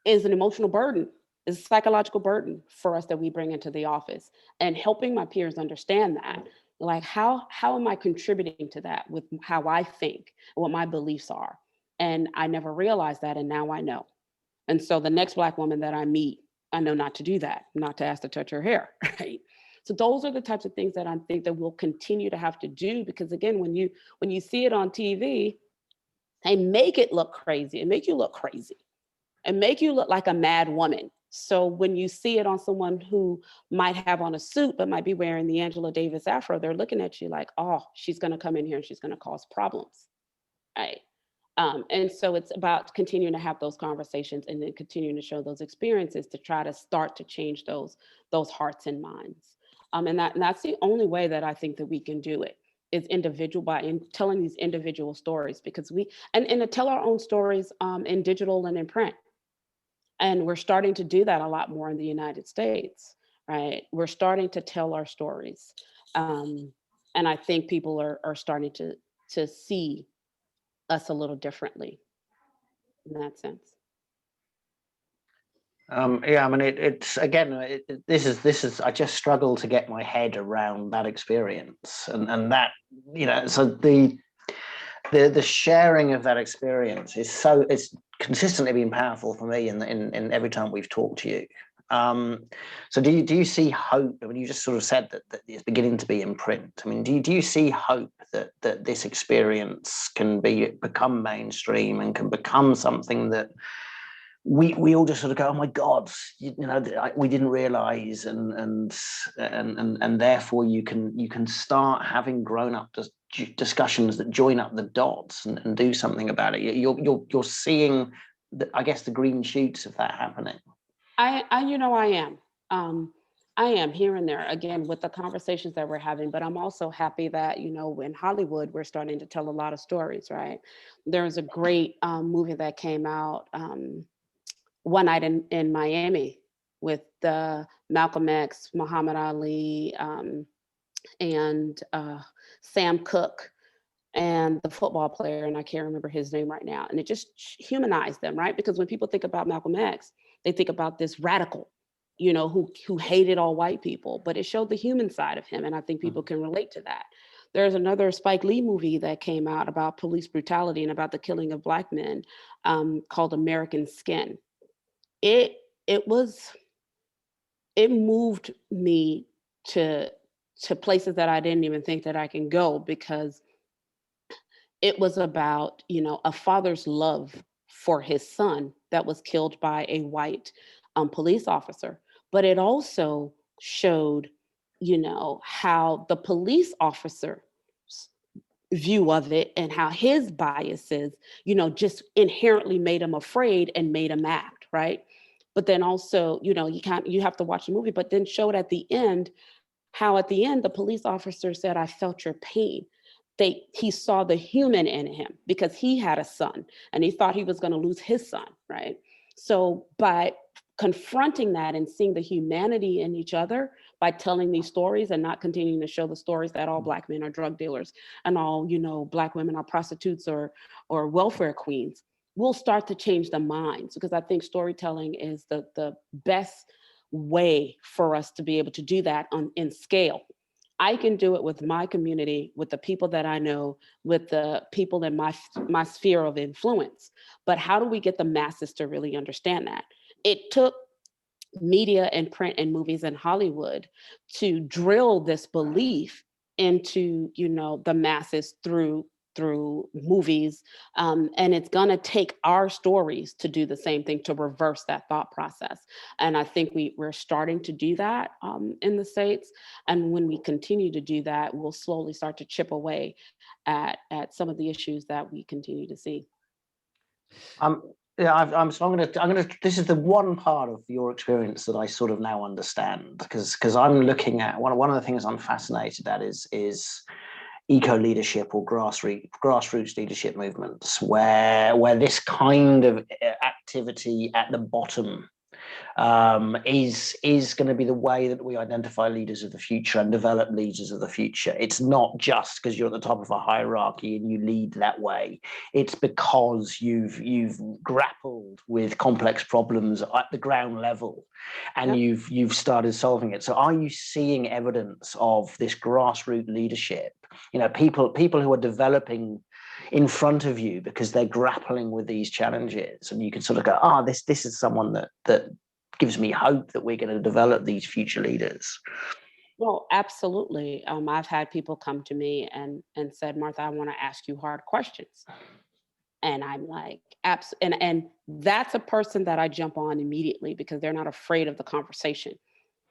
is an emotional burden, is a psychological burden for us that we bring into the office. And helping my peers understand that Like, how am I contributing to that with how I think, what my beliefs are? And I never realized that, and now I know. And so the next Black woman that I meet, I know not to do that, not to ask to touch her hair, right? So those are the types of things that I think that we'll continue to have to do, because again, when you see it on TV, they make it look crazy, and make you look crazy, and make you look like a mad woman. So when you see it on someone who might have on a suit but might be wearing the Angela Davis afro, they're looking at you like, oh, she's going to come in here and she's going to cause problems, right? And so it's about continuing to have those conversations and then continuing to show those experiences to try to start to change those hearts and minds. And that's the only way that I think that we can do it, is individual, by telling these individual stories, because and to tell our own stories in digital and in print. And we're starting to do that a lot more in the United States, right? We're starting to tell our stories. And I think people are starting to see us a little differently in that sense. Yeah, I mean, it's again, this is. I just struggle to get my head around that experience, and that, you know, so the sharing of that experience it's consistently been powerful for me in every time we've talked to you. So do you see hope? I mean, you just sort of said that it's beginning to be in print. I mean, do you see hope that this experience can become mainstream and can become something that we all just sort of go, oh my God, you know, we didn't realize, and therefore you can start having grown up discussions that join up the dots and do something about it. You're seeing, I guess, the green shoots of that happening. I am. I am here and there, again, with the conversations that we're having, but I'm also happy that, you know, in Hollywood, we're starting to tell a lot of stories, right? There was a great movie that came out, One Night in Miami, with Malcolm X, Muhammad Ali, and Sam Cooke, and the football player, and I can't remember his name right now. And it just humanized them, right? Because when people think about Malcolm X, they think about this radical, you know, who hated all white people, but it showed the human side of him. And I think people can relate to that. There's another Spike Lee movie that came out about police brutality and about the killing of Black men, called American Skin. It moved me to places that I didn't even think that I can go, because it was about, you know, a father's love for his son that was killed by a white police officer. But it also showed, you know, how the police officer's view of it and how his biases, you know, just inherently made him afraid and made him act, right? But then also, you know, you have to watch the movie, but then showed at the end how at the end the police officer said, I felt your pain. He saw the human in him because he had a son and he thought he was going to lose his son, right? So by confronting that and seeing the humanity in each other, by telling these stories and not continuing to show the stories that all Black men are drug dealers and all, you know, Black women are prostitutes or welfare queens, we'll start to change the minds, because I think storytelling is the best way for us to be able to do that in scale. I can do it with my community, with the people that I know, with the people in my sphere of influence. But how do we get the masses to really understand that? It took media and print and movies in Hollywood to drill this belief into, you know, the masses through movies, and it's going to take our stories to do the same thing, to reverse that thought process. And I think we're starting to do that in the States, and when we continue to do that, we'll slowly start to chip away at some of the issues that we continue to see. Yeah, I'm gonna. This is the one part of your experience that I sort of now understand, because I'm looking at one of the things I'm fascinated at is eco leadership or grassroots leadership movements, where this kind of activity at the bottom is going to be the way that we identify leaders of the future and develop leaders of the future. It's not just because you're at the top of a hierarchy and you lead that way. It's because you've grappled with complex problems at the ground level, and you've started solving it. So, are you seeing evidence of this grassroots leadership? People who are developing in front of you because they're grappling with these challenges, and you can sort of go, this is someone that gives me hope that we're going to develop these future leaders. Well, absolutely. I've had people come to me and said, Martha, I want to ask you hard questions. And I'm like, and that's a person that I jump on immediately because they're not afraid of the conversation,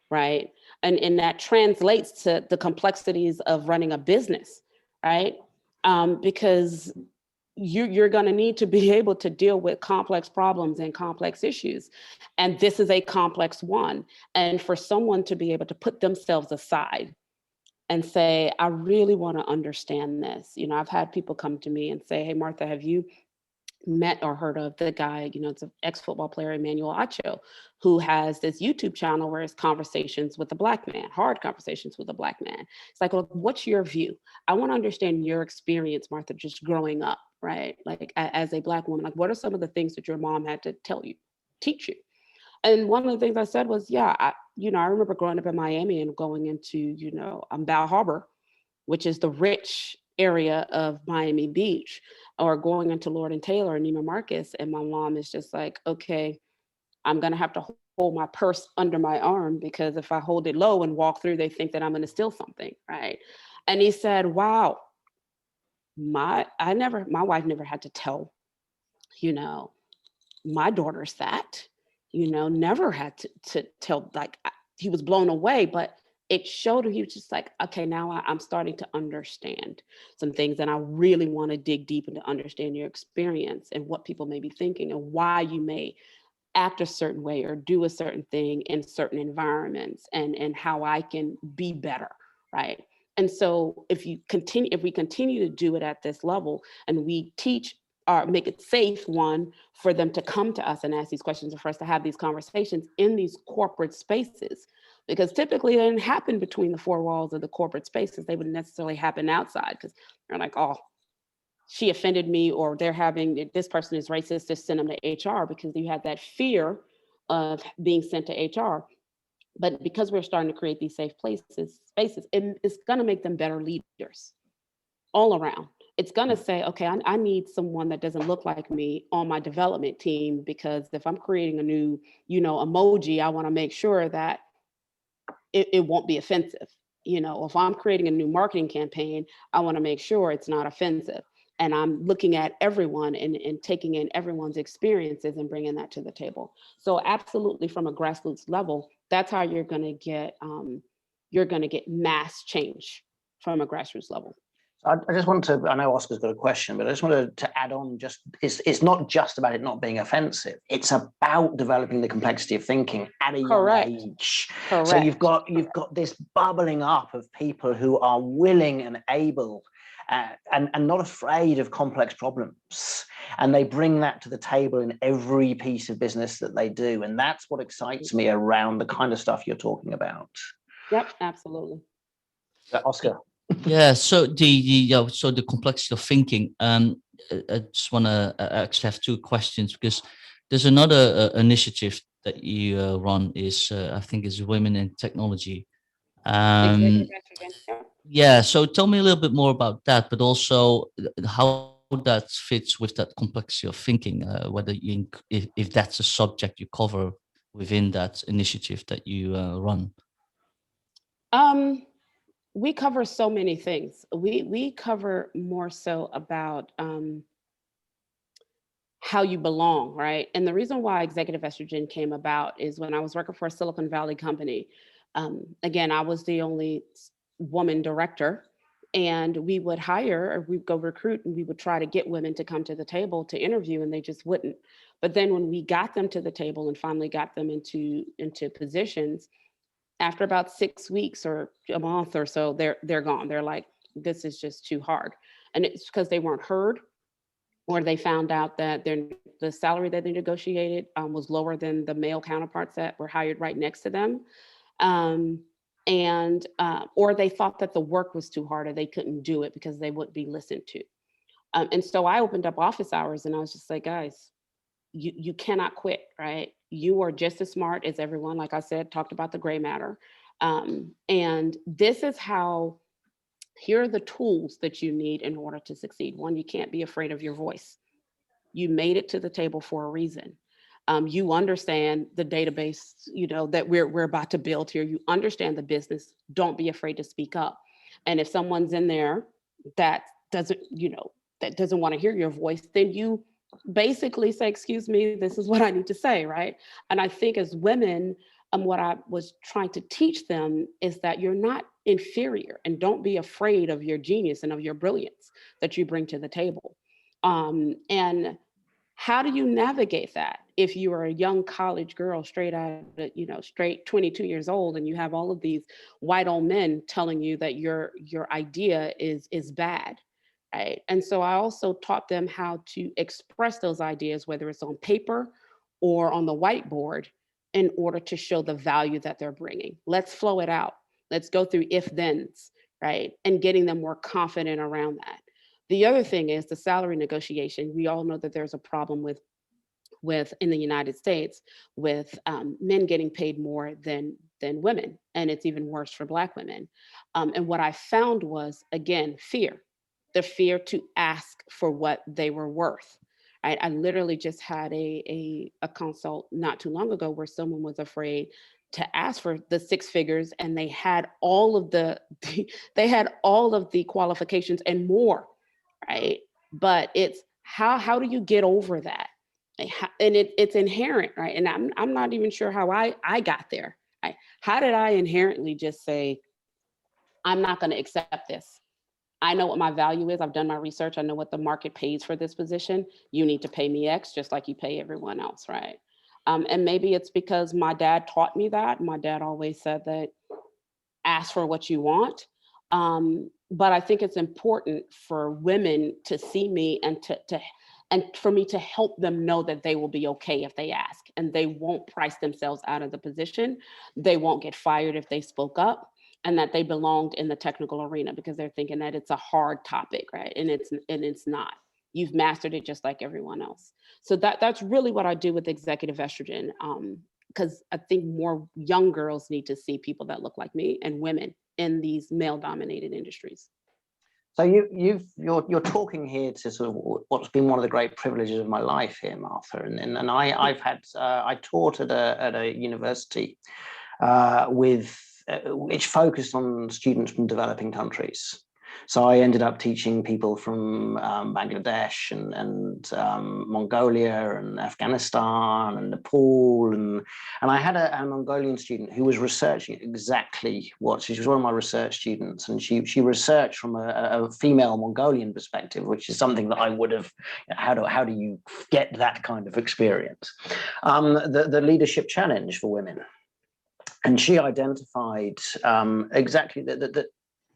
right? And that translates to the complexities of running a business, right? Because you're going to need to be able to deal with complex problems and complex issues. And this is a complex one. And for someone to be able to put themselves aside and say, I really want to understand this. I've had people come to me and say, hey, Martha, have you met or heard of the guy, it's an ex-football player, Emmanuel Acho, who has this YouTube channel where it's conversations with a Black man, hard conversations with a Black man. It's like, well, what's your view? I want to understand your experience, Martha, just growing up, right? Like as a Black woman, like what are some of the things that your mom had to teach you? And one of the things I said was, I remember growing up in Miami and going into, Bal Harbor, which is the rich area of Miami Beach, or going into Lord and Taylor and Neiman Marcus. And my mom is just like, okay, I'm going to have to hold my purse under my arm because if I hold it low and walk through, they think that I'm going to steal something, right? And he said, wow, my wife never had to tell, my daughters that, never had to tell, like he was blown away, but it showed him, he was just like, okay, now I'm starting to understand some things, and I really want to dig deep into understand your experience and what people may be thinking and why you may act a certain way or do a certain thing in certain environments, and how I can be better, right? And so if we continue to do it at this level, and we teach or make it safe, one, for them to come to us and ask these questions, and for us to have these conversations in these corporate spaces, because typically they didn't happen between the four walls of the corporate spaces. They wouldn't necessarily happen outside because they're like, oh, she offended me, or they're having, this person is racist, just send them to HR, because you have that fear of being sent to HR. But because we're starting to create these safe spaces, it's going to make them better leaders all around. It's going to say, okay, I need someone that doesn't look like me on my development team, because if I'm creating a new, emoji, I want to make sure that it won't be offensive. If I'm creating a new marketing campaign, I want to make sure it's not offensive. And I'm looking at everyone and taking in everyone's experiences and bringing that to the table. So absolutely, from a grassroots level, that's how you're going to get mass change from a grassroots level. I just want to, I know Oscar's got a question, but I just wanted to add on, it's not just about it not being offensive. It's about developing the complexity of thinking at a young age. Correct. So you've got this bubbling up of people who are willing and able and not afraid of complex problems. And they bring that to the table in every piece of business that they do. And that's what excites me around the kind of stuff you're talking about. Yep, absolutely. Oscar. Yeah, so the complexity of thinking. I just want to actually have two questions, because there's another initiative that you run is I think is Women in Technology. Yeah, so tell me a little bit more about that, but also how that fits with that complexity of thinking. Whether if that's a subject you cover within that initiative that you run. We cover so many things. We cover more so about how you belong, right? And the reason why executive estrogen came about is when I was working for a Silicon Valley company. Again, I was the only woman director, and we would hire, or we'd go recruit, and we would try to get women to come to the table to interview, and they just wouldn't. But then when we got them to the table and finally got them into positions, after about 6 weeks or a month or so, they're gone. They're like, this is just too hard. And it's because they weren't heard, or they found out that the the salary that they negotiated was lower than the male counterparts that were hired right next to them. Or they thought that the work was too hard or they couldn't do it because they wouldn't be listened to. And so I opened up office hours and I was just like, guys, you cannot quit, right? You are just as smart as everyone. Like I said, talked about the gray matter. And this is how, here are the tools that you need in order to succeed. One, you can't be afraid of your voice. You made it to the table for a reason. You understand the database, that we're about to build here. You understand the business. Don't be afraid to speak up. And if someone's in there that doesn't want to hear your voice, then you basically say, excuse me, this is what I need to say, right? And I think as women, what I was trying to teach them is that you're not inferior, and don't be afraid of your genius and of your brilliance that you bring to the table. And how do you navigate that if you are a young college girl straight 22 years old, and you have all of these white old men telling you that your idea is bad, right? And so I also taught them how to express those ideas, whether it's on paper or on the whiteboard, in order to show the value that they're bringing. Let's flow it out. Let's go through if-thens, right? And getting them more confident around that. The other thing is the salary negotiation. We all know that there's a problem with in the United States with men getting paid more than women, and it's even worse for Black women. And what I found was, again, fear, the fear to ask for what they were worth. I literally just had a consult not too long ago where someone was afraid to ask for the 6 figures, and they had all of the qualifications and more, right? But it's how do you get over that? And it's inherent, right? And I'm not even sure how I got there. Right? How did I inherently just say, I'm not going to accept this? I know what my value is. I've done my research. I know what the market pays for this position. You need to pay me X just like you pay everyone else, right? And maybe it's because my dad taught me that. My dad always said that ask for what you want. But I think it's important for women to see me and and for me to help them know that they will be okay if they ask, and they won't price themselves out of the position. They won't get fired if they spoke up, and that they belonged in the technical arena, because they're thinking that it's a hard topic, right? And it's not. You've mastered it just like everyone else. So that's really what I do with executive estrogen, because I think more young girls need to see people that look like me and women in these male-dominated industries. So you're talking here to sort of what's been one of the great privileges of my life here, Martha, and I taught at a university which focused on students from developing countries. So I ended up teaching people from Bangladesh and Mongolia and Afghanistan and Nepal, and I had a Mongolian student who was researching exactly what she was one of my research students, and she researched from a female Mongolian perspective, which is something that I would have. How do you get that kind of experience? The leadership challenge for women, and she identified exactly that.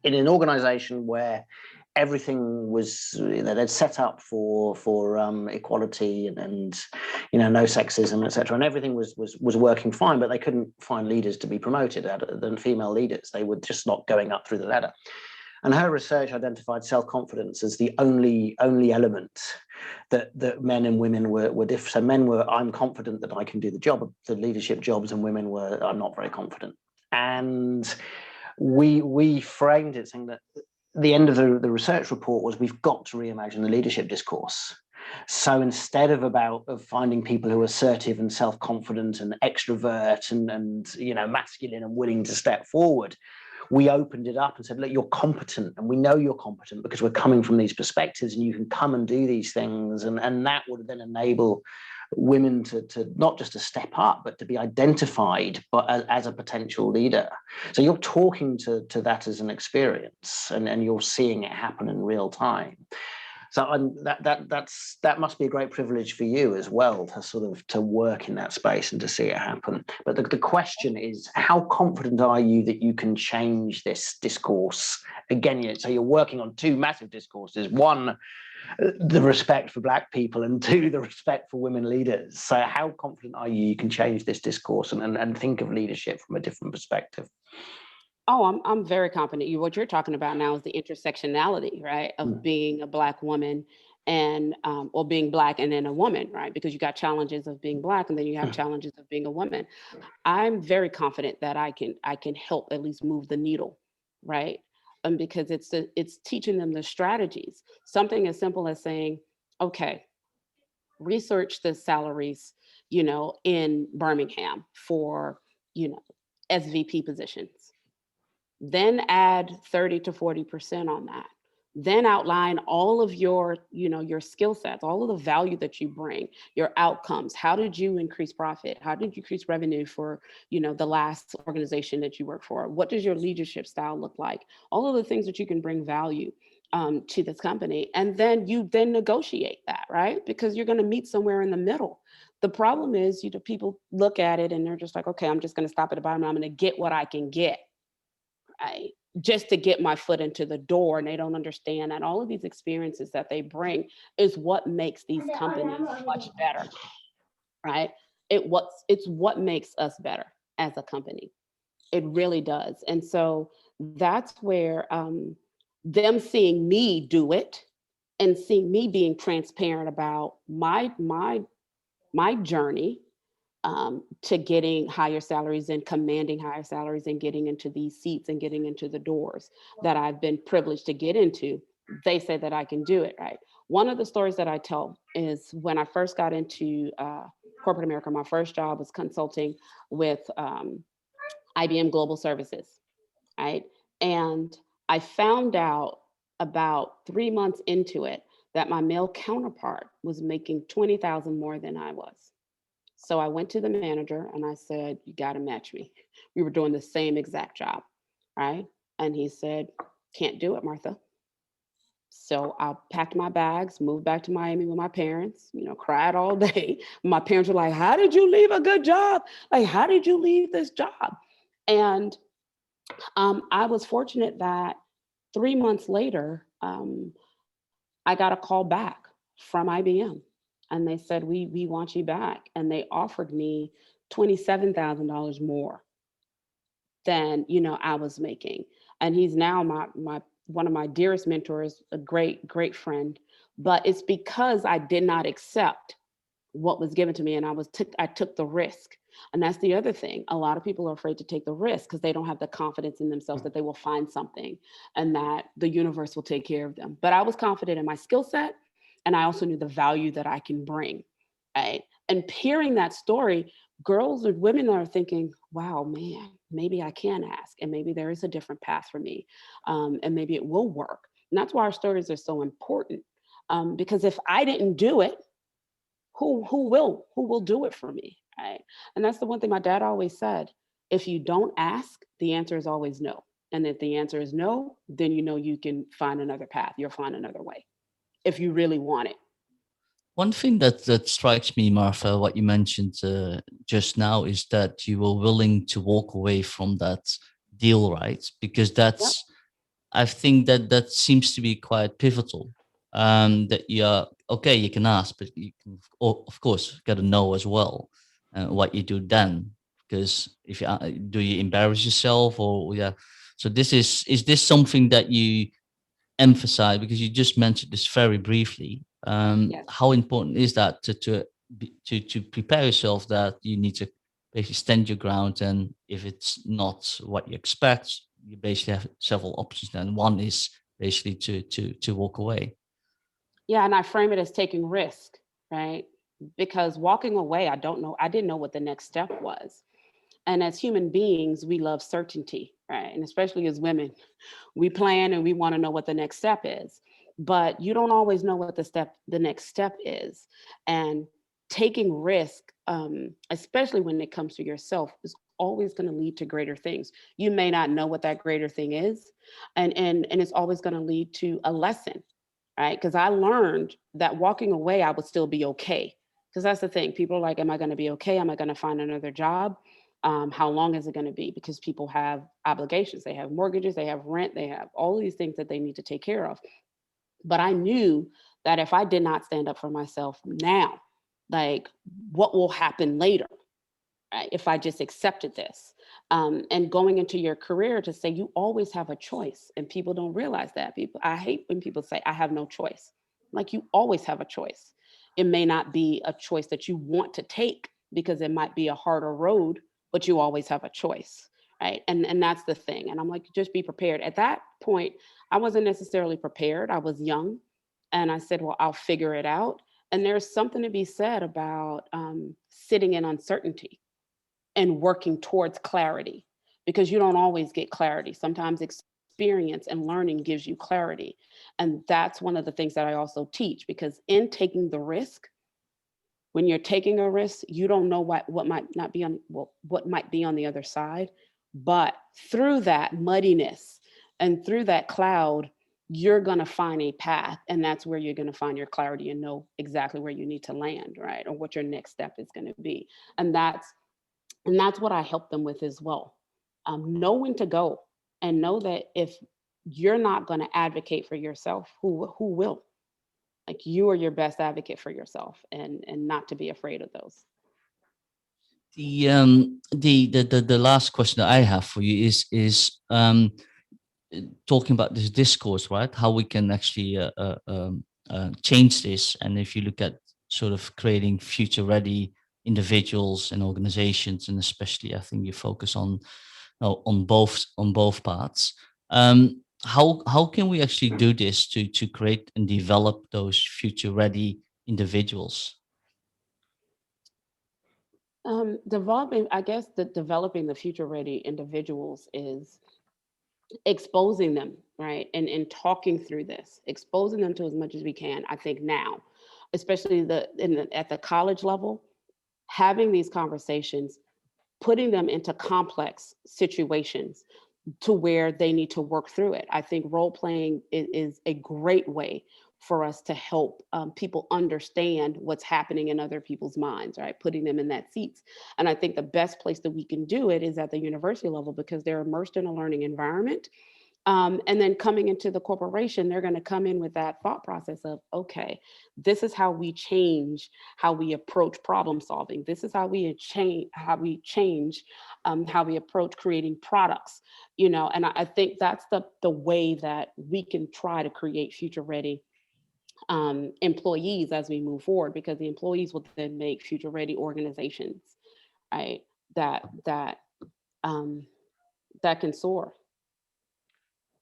In an organization where everything was, they'd set up for equality and no sexism, etc., and everything was working fine, but they couldn't find leaders to be promoted other than female leaders. They were just not going up through the ladder. And her research identified self-confidence as the only element that men and women were different. So men were, I'm confident that I can do the leadership jobs, and women were, I'm not very confident. And we framed it saying that the end of the research report was, we've got to reimagine the leadership discourse. So instead of finding people who are assertive and self-confident and extrovert and masculine and willing to step forward, we opened it up and said, look, you're competent, and we know you're competent because we're coming from these perspectives, and you can come and do these things, and that would then enable women to not just to step up, but to be identified as a potential leader. So you're talking to that as an experience, and you're seeing it happen in real time. So that must be a great privilege for you as well, to sort of to work in that space and to see it happen. But the question is, how confident are you that you can change this discourse again? So you're working on two massive discourses: one, the respect for Black people, and two, the respect for women leaders. So how confident are you can change this discourse and think of leadership from a different perspective? Oh, I'm very confident. What you're talking about now is the intersectionality, right, of being a Black woman and or being Black and then a woman, right? Because you got challenges of being Black and then you have challenges of being a woman. I'm very confident that I can help at least move the needle, right? Because it's teaching them the strategies. Something as simple as saying, okay, research the salaries, in Birmingham for, SVP positions. Then add 30 to 40% on that. Then outline all of your, your skill sets, all of the value that you bring, your outcomes. How did you increase profit? How did you increase revenue for, the last organization that you work for? What does your leadership style look like? All of the things that you can bring value to this company. And then you negotiate that, right? Because you're going to meet somewhere in the middle. The problem is, people look at it and they're just like, okay, I'm just going to stop at the bottom. I'm going to get what I can get. Right? Just to get my foot into the door, and they don't understand that all of these experiences that they bring is what makes these companies much better, right? It's what makes us better as a company. It really does. And so that's where them seeing me do it and seeing me being transparent about my journey to getting higher salaries and commanding higher salaries and getting into these seats and getting into the doors that I've been privileged to get into. They say that I can do it, right? One of the stories that I tell is when I first got into corporate America, my first job was consulting with IBM Global Services, right? And I found out about 3 months into it that my male counterpart was making 20,000 more than I was. So I went to the manager and I said, you got to match me. We were doing the same exact job, right? And he said, can't do it, Martha. So I packed my bags, moved back to Miami with my parents, cried all day. My parents were like, how did you leave a good job? Like, how did you leave this job? And I was fortunate that 3 months later, I got a call back from IBM. And they said, we want you back. And they offered me $27,000 more than, I was making. And he's now my one of my dearest mentors, a great, great friend. But it's because I did not accept what was given to me. And I took the risk. And that's the other thing. A lot of people are afraid to take the risk because they don't have the confidence in themselves that they will find something and that the universe will take care of them. But I was confident in my skill set. And I also knew the value that I can bring, right? And hearing that story, girls and women are thinking, wow, man, maybe I can ask. And maybe there is a different path for me. And maybe it will work. And that's why our stories are so important. Because if I didn't do it, who will do it for me, right? And that's the one thing my dad always said. If you don't ask, the answer is always no. And if the answer is no, then you can find another path. You'll find another way if you really want it. One thing that strikes me, Martha, what you mentioned just now is that you were willing to walk away from that deal, right? Because that's, I think that seems to be quite pivotal. That you're okay, you can ask, but you can, of course, got to know as well what you do then. Because if you do, you embarrass yourself, or yeah. So is this something that you emphasize, because you just mentioned this very briefly? How important is that to prepare yourself that you need to basically stand your ground, and if it's not what you expect, you basically have several options, and one is basically to walk away. Yeah, and I frame it as taking risk, right? Because walking away, I didn't know what the next step was. And as human beings, we love certainty, right? And especially as women, we plan and we want to know what the next step is, but you don't always know what the next step is. And taking risk, especially when it comes to yourself, is always going to lead to greater things. You may not know what that greater thing is, and it's always going to lead to a lesson, right? Because I learned that walking away, I would still be okay. Because that's the thing. People are like, am I going to be okay? Am I going to find another job? How long is it going to be? Because people have obligations. They have mortgages, they have rent, they have all these things that they need to take care of. But I knew that if I did not stand up for myself now, like what will happen later, right, if I just accepted this? And going into your career to say you always have a choice, and people don't realize that. People, I hate when people say I have no choice. Like, you always have a choice. It may not be a choice that you want to take because it might be a harder road, but you always have a choice, right? And that's the thing. And I'm like, just be prepared. At that point, I wasn't necessarily prepared. I was young, and I said, well, I'll figure it out. And there's something to be said about sitting in uncertainty and working towards clarity, because you don't always get clarity. Sometimes experience and learning gives you clarity. And that's one of the things that I also teach, because in taking the risk, when you're taking a risk, you don't know what might not be on what might be on the other side. But through that muddiness and through that cloud, you're going to find a path, and that's where you're going to find your clarity and know exactly where you need to land, right? Or what your next step is going to be. And that's what I help them with as well. Know when to go, and know that if you're not going to advocate for yourself, who will? Like, you are your best advocate for yourself, and not to be afraid of those. The last question that I have for you is talking about this discourse, right? How we can actually change this, and if you look at sort of creating future-ready individuals and organizations, and especially I think you focus on both parts. How can we actually do this to create and develop those future-ready individuals? Developing the future-ready individuals is exposing them, right? And talking through this, exposing them to as much as we can. I think now, especially at the college level, having these conversations, putting them into complex situations to where they need to work through it. I think role playing is a great way for us to help people understand what's happening in other people's minds, right? Putting them in that seats. And I think the best place that we can do it is at the university level, because they're immersed in a learning environment. And then coming into the corporation, they're going to come in with that thought process of, okay, this is how we change how we approach problem solving. This is how we change how we approach creating products. And I think that's the way that we can try to create future ready employees as we move forward, because the employees will then make future ready organizations, right? That um, that can soar.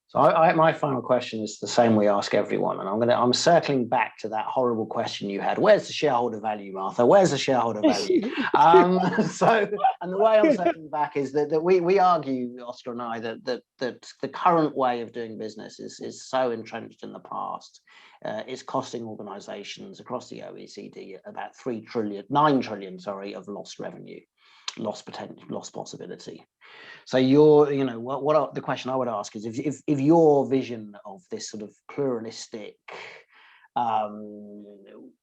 So my final question is the same we ask everyone, and I'm circling back to that horrible question you had. Where's the shareholder value, Martha? Where's the shareholder value? And the way I'm circling back is that we argue, Oscar and I, that the current way of doing business is so entrenched in the past. It's costing organizations across the OECD about 9 trillion, of lost revenue, lost potential, lost possibility. So what the question I would ask is, if your vision of this sort of pluralistic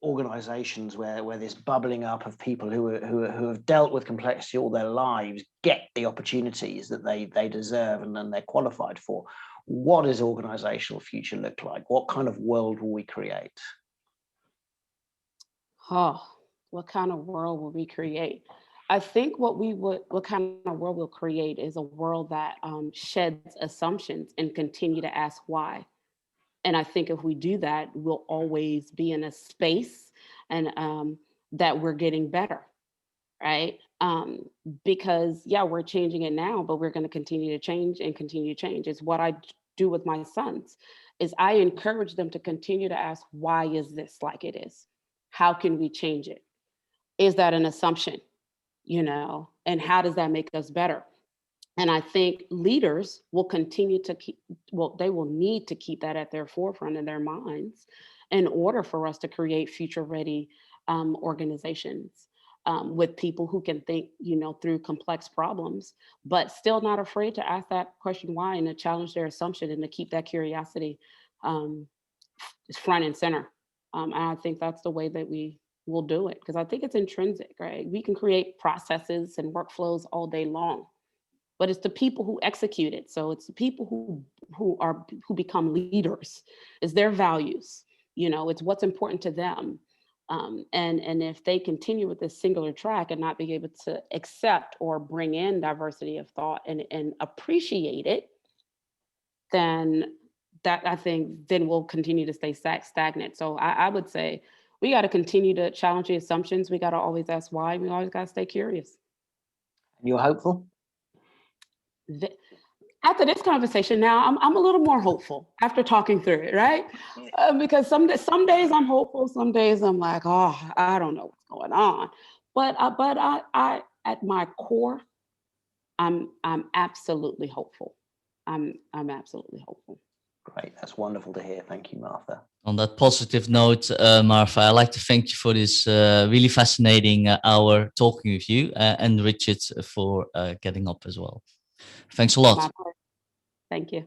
organizations where this bubbling up of people who have dealt with complexity all their lives get the opportunities that they deserve and they're qualified for, what does organizational future look like? What kind of world will we create? Oh, what kind of world will we create? I think what kind of world we'll create is a world that sheds assumptions and continue to ask why. And I think if we do that, we'll always be in a space and that we're getting better, right? Because we're changing it now, but we're going to continue to change and continue to change. It's what I do with my sons, is I encourage them to continue to ask, why is this like it is? How can we change it? Is that an assumption? And how does that make us better? And I think leaders will continue to they will need to keep that at their forefront in their minds in order for us to create future ready organizations with people who can think, through complex problems, but still not afraid to ask that question why, and to challenge their assumption and to keep that curiosity is front and center. And I think that's the way that we will do it, because I think it's intrinsic, right? We can create processes and workflows all day long, but it's the people who execute it. So it's the people who become leaders. It's their values, it's what's important to them. And if they continue with this singular track and not be able to accept or bring in diversity of thought and appreciate it, then that, I think, then we'll continue to stay stagnant. So I would say we got to continue to challenge the assumptions. We got to always ask why. We always got to stay curious. You're hopeful? After this conversation now, I'm a little more hopeful after talking through it, right? Because some days I'm hopeful, some days I'm like, oh, I don't know what's going on. But I at my core, I'm absolutely hopeful. I'm absolutely hopeful. Great, that's wonderful to hear. Thank you, Martha. On that positive note, Martha, I'd like to thank you for this really fascinating hour talking with you, and Richard for getting up as well. Thanks a lot. Thank you.